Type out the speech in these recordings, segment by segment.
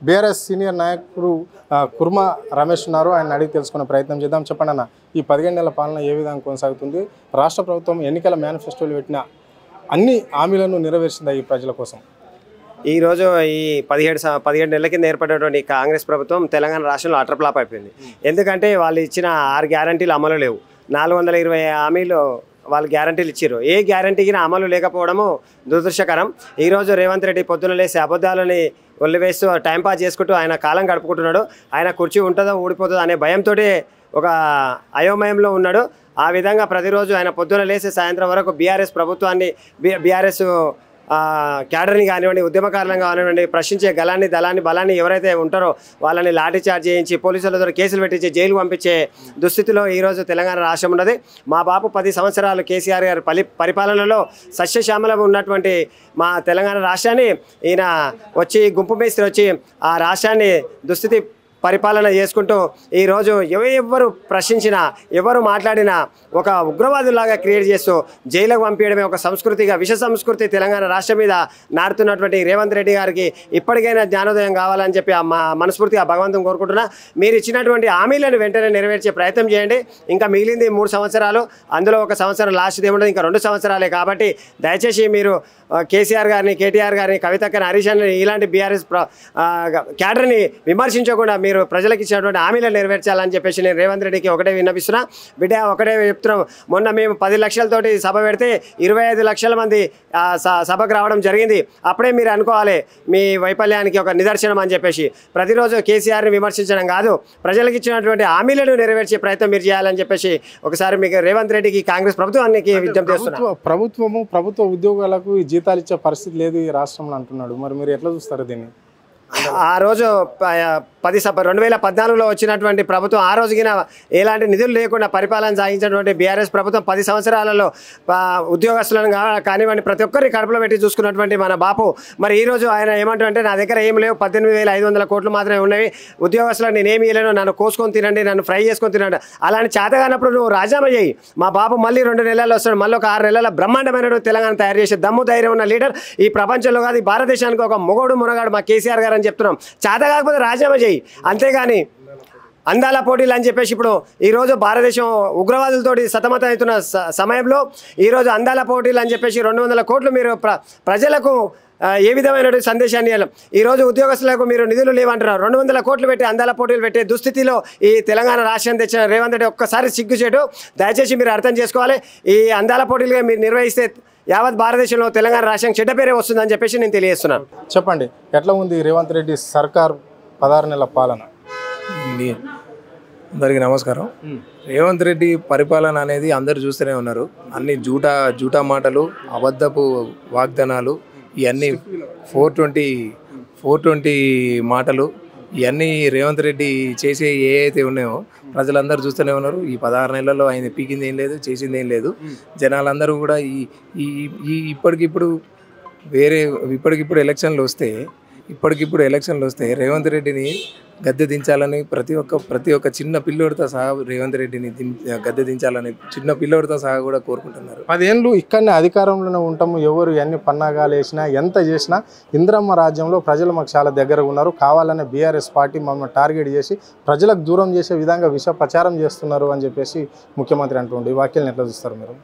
BRS senior నాయకుడు కుర్మ రమేష్ ఉన్నారు. ఆయన అడిగి తెలుసుకునే ప్రయత్నం చేద్దాం. చెప్పండి అన్న, ఈ 15 నెలల పాలన ఏ విధంగా కొనసాగుతుంది? రాష్ట్ర ప్రభుత్వం ఎన్నికల మేనిఫెస్టోలు పెట్టిన అన్ని హామీలను నెరవేర్చిందా ఈ ప్రజల కోసం? ఈరోజు ఈ 17 నెలల కింద ఏర్పడినటువంటి కాంగ్రెస్ ప్రభుత్వం తెలంగాణ రాష్ట్రంలో అటర్ ఫ్లాప్ అయిపోయింది. ఎందుకంటే వాళ్ళు ఇచ్చిన 6 గ్యారంటీలు అమలు లేవు. 420 హామీలు వాళ్ళు గ్యారంటీలు ఇచ్చారు. ఏ గ్యారంటీకి అమలు లేకపోవడము దురదృష్టకరం. ఈరోజు రేవంత్ రెడ్డి పొద్దున లేసి అబద్ధాలని ఒల్లివేస్తూ టైంపాస్ చేసుకుంటూ ఆయన కాలం గడుపుకుంటున్నాడు. ఆయన కుర్చీ ఉంటుందో ఊడిపోతుందో అనే భయంతో ఒక అయోమయంలో ఉన్నాడు. ఆ విధంగా ప్రతిరోజు ఆయన పొద్దున లేసి సాయంత్రం వరకు బీఆర్ఎస్ ప్రభుత్వాన్ని బీఆర్ఎస్ క్యాడర్ని కానివ్వండి, ఉద్యమకారులను కానివ్వండి, ప్రశ్నించే బలాన్ని ఎవరైతే ఉంటారో వాళ్ళని లాఠీ చార్జ్ చేయించి పోలీసులతో కేసులు పెట్టించి జైలు పంపించే దుస్థితిలో ఈరోజు తెలంగాణ రాష్ట్రం ఉన్నది. మా బాపు 10 సంవత్సరాలు కేసీఆర్ గారి పరిపాలనలో సస్యశ్యామలం ఉన్నటువంటి మా తెలంగాణ రాష్ట్రాన్ని ఈయన వచ్చి గుంపు మేస్త్రి వచ్చి ఆ రాష్ట్రాన్ని దుస్థితి పరిపాలన చేసుకుంటూ ఈరోజు ఎవరు ప్రశ్నించినా ఎవరు మాట్లాడినా ఒక ఉగ్రవాదులాగా క్రియేట్ చేస్తూ జైలుకు పంపించడమే ఒక సంస్కృతిగా విష సంస్కృతి తెలంగాణ రాష్ట్రం మీద నాడుతున్నటువంటి రేవంత్ రెడ్డి గారికి ఇప్పటికైనా జ్ఞానోదయం కావాలని చెప్పి మనస్ఫూర్తిగా భగవంతుని కోరుకుంటున్నా. మీరు ఇచ్చినటువంటి హామీలను వెంటనే నెరవేర్చే ప్రయత్నం చేయండి. ఇంకా మిగిలింది 3 సంవత్సరాలు, అందులో 1 సంవత్సరం లాస్ట్ ఏముండదు, ఇంకా 2 సంవత్సరాలే. కాబట్టి దయచేసి మీరు కేసీఆర్ గారిని, కేటీఆర్ గారిని, కవితక్కని, హరీష్ అని ఇలాంటి బీఆర్ఎస్ క్యాడర్ని విమర్శించకుండా మీరు ప్రజలకు ఇచ్చినటువంటి హామీలను నెరవేర్చాలని చెప్పేసి నేను రేవంత్ రెడ్డికి ఒకటే విన్నపిస్తున్నా. బిడ్డ ఒకటే చెప్తున్నాం, మొన్న మేము 10 లక్షలతోటి సభ పెడితే 25 లక్షల మంది సభకు రావడం జరిగింది. అప్పుడే మీరు అనుకోవాలి మీ వైఫల్యానికి ఒక నిదర్శనం అని చెప్పేసి. ప్రతిరోజు కేసీఆర్ని విమర్శించడం కాదు, ప్రజలకు ఇచ్చినటువంటి హామీలను నెరవేర్చే ప్రయత్నం మీరు చేయాలని చెప్పేసి ఒకసారి మీకు రేవంత్ రెడ్డికి, కాంగ్రెస్ ప్రభుత్వానికి విజ్ఞప్తి చేస్తున్నాం. ప్రభుత్వ ఉద్యోగాలకు జీతాలు ఇచ్చే పరిస్థితి లేదు ఈ రాష్ట్రంలో అంటున్నాడు. మరి మీరు ఎట్లా చూస్తారు దీన్ని? ఆ రోజు 2014లో వచ్చినటువంటి ప్రభుత్వం ఆ రోజుకిన ఎలాంటి నిధులు లేకుండా పరిపాలన సాగించినటువంటి బీఆర్ఎస్ ప్రభుత్వం 10 సంవత్సరాలలో ఉద్యోగస్తులను కానివ్వండి ప్రతి ఒక్కరిని కడుపులో పెట్టి చూసుకున్నటువంటి మన బాపు మరి ఈరోజు ఆయన ఏమంటారంటే నా దగ్గర ఏం లేవు, 18,500 కోట్లు మాత్రమే ఉన్నవి, ఉద్యోగస్తులకు నేనేమి ఇవ్వలేను, నన్ను కోసుకొని తినండి, నన్ను ఫ్రై చేసుకొని తినండి. అలాంటి చేతగానప్పుడు నువ్వు రాజీనామా చేయి. మా బాపు మళ్ళీ 2 నెలల్లో వస్తాడు, మళ్ళీ ఒక 6 నెలల బ్రహ్మాండమైన తెలంగాణ తయారు చేసే దమ్ము ధైర్యం ఉన్న లీడర్ ఈ ప్రపంచంలో కాదు ఈ భారతదేశానికి ఒక మునగాడు మా కేసీఆర్ గారు అని చెప్తున్నాం. చేత కాకపోతే రాజీనామా చేయి, అంతేగాని అందాల పోటీలు అని చెప్పేసి ఇప్పుడు ఈరోజు భారతదేశం ఉగ్రవాదులతోటి సతమతం అవుతున్న సమయంలో ఈరోజు అందాల పోటీలు అని చెప్పేసి 200 కోట్లు మీరు ప్రజలకు ఏ విధమైన సందేశాన్ని ఇవ్వాలి. ఈరోజు ఉద్యోగస్తులకు మీరు నిధులు లేవంటున్నారు, 200 కోట్లు పెట్టి అందాల పోటీలు పెట్టే దుస్థితిలో ఈ తెలంగాణ రాష్ట్రం తెచ్చిన రేవంత్ రెడ్డి ఒక్కసారి సిగ్గుచేటు. దయచేసి మీరు అర్థం చేసుకోవాలి, ఈ అందాల పోటీలుగా మీరు నిర్వహిస్తే యావత్ భారతదేశంలో తెలంగాణ రాష్ట్రం చెడ్డ పేరే వస్తుందని చెప్పేసి నేను తెలియజేస్తున్నాను. చెప్పండి, ఎట్లా ఉంది రేవంత్ రెడ్డి సర్కార్ 16 నెలల పాలన? అందరికీ నమస్కారం. రేవంత్ రెడ్డి పరిపాలన అనేది అందరు చూస్తూనే ఉన్నారు. అన్ని జూటా మాటలు, అబద్ధపు వాగ్దానాలు, ఇవన్నీ 420 మాటలు, ఇవన్నీ రేవంత్ రెడ్డి చేసే ఏ అయితే ఉన్నాయో ప్రజలందరూ చూస్తూనే ఉన్నారు. ఈ 16 నెలల్లో ఆయన పీకింది ఏం లేదు, చేసింది ఏం లేదు. జనాలందరూ కూడా ఇప్పటికిప్పుడు ఎలక్షన్లు వస్తే రేవంత్ రెడ్డిని గద్దె దించాలని ప్రతి ఒక్క చిన్న పిల్లోడితో సహా రేవంత్ రెడ్డిని గద్దె దించాలని చిన్న పిల్లోడితో సహా కూడా కోరుకుంటున్నారు. 10 ఏళ్ళు ఇక్కడనే అధికారంలోనే ఉంటాము, ఎవరు ఎన్ని పన్నాగాలు వేసినా ఎంత చేసినా ఇందిరమ్మ రాజ్యంలో ప్రజలు మాకు చాలా దగ్గరగా ఉన్నారు, కావాలనే బీఆర్ఎస్ పార్టీ మమ్మల్ని టార్గెట్ చేసి ప్రజలకు దూరం చేసే విధంగా విష ప్రచారం చేస్తున్నారు అని చెప్పేసి ముఖ్యమంత్రి అంటుండే. ఈ వాక్యాలను ఎట్లా చూస్తారు మీరు?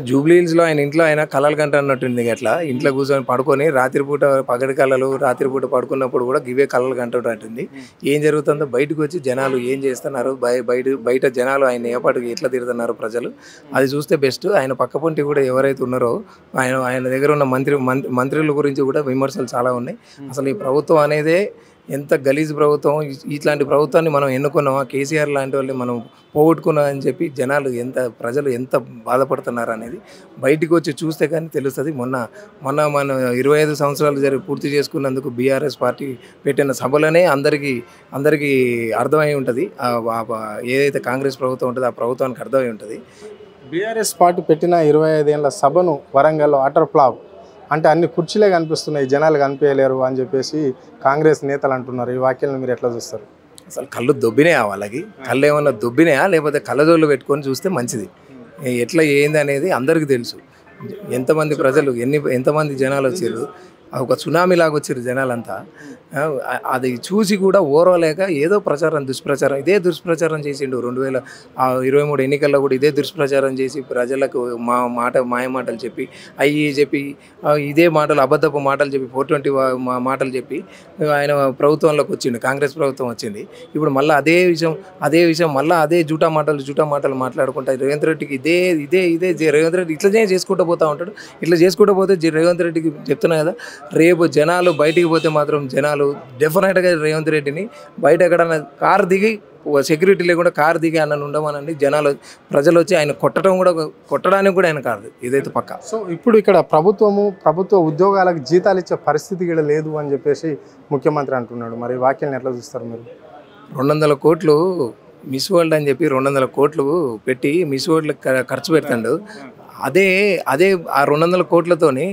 జూబ్లీ హిల్స్లో ఇంట్లో ఆయన కలలు కంట అన్నట్టుంది. అట్లా ఇంట్లో కూర్చొని పడుకొని రాత్రిపూట పగటి కళలు, రాత్రిపూట పడుకున్నప్పుడు కూడా గివే కళలు కంటున్నట్టుంది. ఏం జరుగుతుందో బయటకు వచ్చి జనాలు ఏం చేస్తున్నారు, బయట జనాలు ఆయన ఏపాటికి ఎట్లా తిడుతున్నారు ప్రజలు, అది చూస్తే బెస్ట్. ఆయన పక్కపొంటి కూడా ఎవరైతే ఉన్నారో ఆయన దగ్గర ఉన్న మంత్రుల గురించి కూడా విమర్శలు చాలా ఉన్నాయి. అసలు ఈ ప్రభుత్వం అనేదే ఎంత గలీజ్ ప్రభుత్వం, ఇట్లాంటి ప్రభుత్వాన్ని మనం ఎన్నుకున్నామా, కేసీఆర్ లాంటి వాళ్ళని మనం పోగొట్టుకున్నాం అని చెప్పి ప్రజలు ఎంత బాధపడుతున్నారు అనేది బయటికి వచ్చి చూస్తే కానీ తెలుస్తుంది. మొన్న మన 25 సంవత్సరాలు పూర్తి చేసుకున్నందుకు బీఆర్ఎస్ పార్టీ పెట్టిన సభలోనే అందరికీ అర్థమై ఉంటుంది. ఏదైతే కాంగ్రెస్ ప్రభుత్వం ఉంటుందో ఆ ప్రభుత్వానికి అర్థమై ఉంటుంది. బీఆర్ఎస్ పార్టీ పెట్టిన 25 ఏళ్ళ సభను వరంగల్లో అటర్ ఫ్లాప్ అంటే అన్ని కుర్చీలే కనిపిస్తున్నాయి, జనాలు కనిపించలేరు అని చెప్పేసి కాంగ్రెస్ నేతలు అంటున్నారు. ఈ వాక్యాలను మీరు ఎట్లా చూస్తారు? అసలు కళ్ళు దొబ్బినాయా వాళ్ళకి? కళ్ళు ఏమన్నా దొబ్బినాయా లేకపోతే కళ్ళజోళ్ళు పెట్టుకొని చూస్తే మంచిది. ఎట్లా ఏంది అనేది అందరికీ తెలుసు. ఎంతమంది ప్రజలు ఎంతమంది జనాలు వచ్చారు. ఒక సునామీ లాగా వచ్చారు జనాలంతా. అది చూసి కూడా ఓర్వలేక ఏదో దుష్ప్రచారం ఇదే దుష్ప్రచారం చేసిండు 2023 ఎన్నికల్లో కూడా ఇదే దుష్ప్రచారం చేసి ప్రజలకు మాయ మాటలు చెప్పి చెప్పి ఇదే మాటలు అబద్ధపు మాటలు చెప్పి 420 మాటలు చెప్పి ఆయన ప్రభుత్వంలోకి వచ్చిండు. కాంగ్రెస్ ప్రభుత్వం వచ్చింది. ఇప్పుడు మళ్ళీ అదే విషయం మళ్ళీ అదే జూటా మాటలు మాట్లాడుకుంటా రేవంత్ రెడ్డికి ఇదే రేవంత్ రెడ్డి ఇట్లనే చేసుకుంటూ పోతూ ఉంటాడు. ఇట్లా చేసుకుంటూ పోతే రేవంత్ రెడ్డికి చెప్తున్నా కదా, రేపు జనాలు బయటికి పోతే మాత్రం జనాలు డెఫినెట్గా రేవంత్ రెడ్డిని బయట ఎక్కడన్నా కారు దిగి సెక్యూరిటీ లేకుండా కారు దిగి అన్న ఉండమనండి. ప్రజలు వచ్చి ఆయన కొట్టడానికి కూడా ఆయన కాదు, ఇదైతే పక్కా. సో ఇప్పుడు ఇక్కడ ప్రభుత్వ ఉద్యోగాలకు జీతాలు ఇచ్చే పరిస్థితి కూడా లేదు అని చెప్పేసి ముఖ్యమంత్రి అంటున్నాడు. మరి వాక్యాలను ఎట్లా చూస్తారు మీరు? 200 కోట్లు మిస్ వరల్డ్ అని చెప్పి 200 కోట్లు పెట్టి మిస్ వరల్డ్ ఖర్చు పెడతాడు. అదే ఆ 200 కోట్లతోని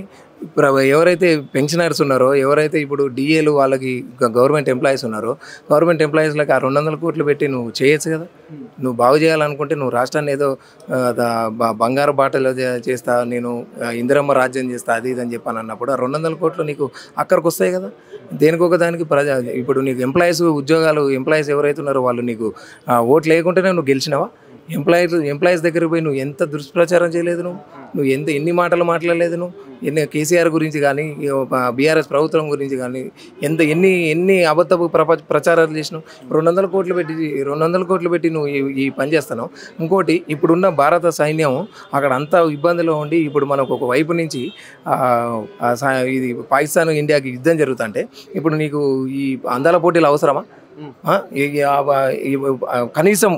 ఎవరైతే పెన్షనర్స్ ఉన్నారో, ఎవరైతే ఇప్పుడు డిఏలు వాళ్ళకి గవర్నమెంట్ ఎంప్లాయీస్ ఉన్నారో, గవర్నమెంట్ ఎంప్లాయీస్లకు ఆ 200 కోట్లు పెట్టి నువ్వు చేయొచ్చు కదా. నువ్వు బాగు చేయాలనుకుంటే నువ్వు రాష్ట్రాన్ని ఏదో బంగారు బాటలో చేస్తా, నేను ఇందిరమ్మ రాజ్యం చేస్తా, అది ఇది అని చెప్పాను అన్నప్పుడు ఆ 200 కోట్లు నీకు అక్కడికి వస్తాయి కదా. దేనికొక దానికి ఇప్పుడు నీకు ఎంప్లాయీస్ ఎవరైతే ఉన్నారో వాళ్ళు నీకు ఓట్లు లేకుంటేనే నువ్వు గెలిచినావా? ఎంప్లాయీస్ దగ్గర పోయి నువ్వు ఎంత దుష్ప్రచారం చేయలేదు, నువ్వు ఎన్ని మాటలు మాట్లాడలేదు, నువ్వు కేసీఆర్ గురించి కానీ బీఆర్ఎస్ ప్రభుత్వం గురించి కానీ ఎన్ని అబద్ధపు ప్రచారాలు చేసినావు. 200 కోట్లు పెట్టి నువ్వు ఈ పని చేస్తున్నావు. ఇంకోటి, ఇప్పుడున్న భారత సైన్యం అక్కడ అంతా ఇబ్బందిలో ఉండి ఇప్పుడు మనకు ఒక వైపు నుంచి ఇది పాకిస్తాన్ ఇండియాకి యుద్ధం జరుగుతుంటే ఇప్పుడు నీకు ఈ అందాల పోటీలు అవసరమా? కనీసం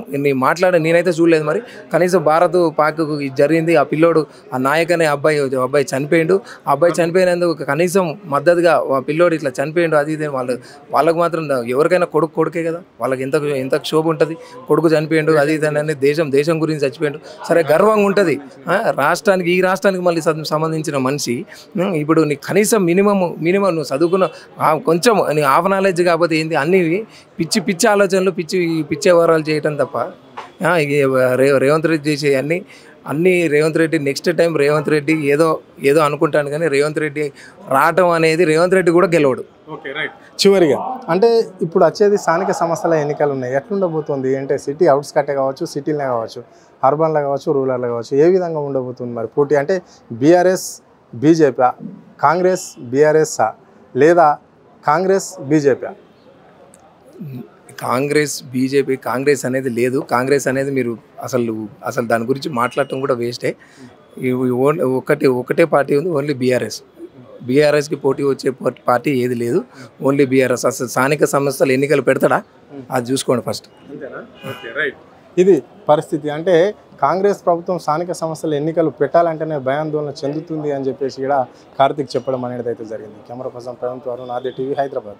నేనైతే చూడలేదు. మరి కనీసం భారత్ పాక్ జరిగింది, ఆ పిల్లోడు ఆ నాయక్ అనే అబ్బాయి చనిపోయిండు. ఆ అబ్బాయి చనిపోయినందుకు కనీసం మద్దతుగా ఆ పిల్లోడు ఇట్లా చనిపోయిండు, అది ఇది వాళ్ళకు మాత్రం ఎవరికైనా కొడుకే కదా, వాళ్ళకి ఎంత క్షోభ ఉంటుంది. కొడుకు చనిపోయిండు, అది ఇది అని దేశం గురించి చచ్చిపోయిండు, సరే గర్వంగా ఉంటుంది. ఈ రాష్ట్రానికి మళ్ళీ సంబంధించిన మనిషి ఇప్పుడు నీ కనీసం మినిమం నువ్వు చదువుకున్న కొంచెం నీ హాఫ్ నాలెడ్జ్ కాకపోతే ఏంది, అన్ని పిచ్చి ఆలోచనలు పిచ్చే వరాలు చేయటం తప్ప రేవంత్ రెడ్డి చేసే అన్నీ రేవంత్ రెడ్డి నెక్స్ట్ టైం రేవంత్ రెడ్డి ఏదో అనుకుంటాను, కానీ రేవంత్ రెడ్డి రావటం అనేది రేవంత్ రెడ్డి కూడా గెలవడు. Okay, right. చివరిగా అంటే ఇప్పుడు వచ్చేది స్థానిక సంస్థల ఎన్నికలు ఉన్నాయి, ఎట్లుండబోతుంది అంటే సిటీ అవుట్స్కట్టే కావచ్చు, సిటీలనే కావచ్చు, అర్బన్లో కావచ్చు, రూరల్లో కావచ్చు, ఏ విధంగా ఉండబోతుంది మరి పోటీ? అంటే బీఆర్ఎస్ బీజేపీ, కాంగ్రెస్ బీఆర్ఎస్ లేదా కాంగ్రెస్ బీజేపీ? కాంగ్రెస్ అనేది లేదు. కాంగ్రెస్ అనేది మీరు అసలు దాని గురించి మాట్లాడటం కూడా వేస్టే. ఒకటే పార్టీ ఉంది, ఓన్లీ బీఆర్ఎస్కి పోటీ వచ్చే పార్టీ ఏది లేదు, ఓన్లీ బీఆర్ఎస్. అసలు స్థానిక సంస్థలు ఎన్నికలు పెడతాడా అది చూసుకోండి ఫస్ట్. ఇది పరిస్థితి. అంటే కాంగ్రెస్ ప్రభుత్వం స్థానిక సంస్థల ఎన్నికలు పెట్టాలంటేనే భయాందోళన చెందుతుంది అని చెప్పేసి కూడా కార్తిక్ చెప్పడం అనేది అయితే జరిగింది. కెమెరా పర్సన్ ప్రవీణ్ తో అరుణ్, ఆది టీవీ, హైదరాబాద్.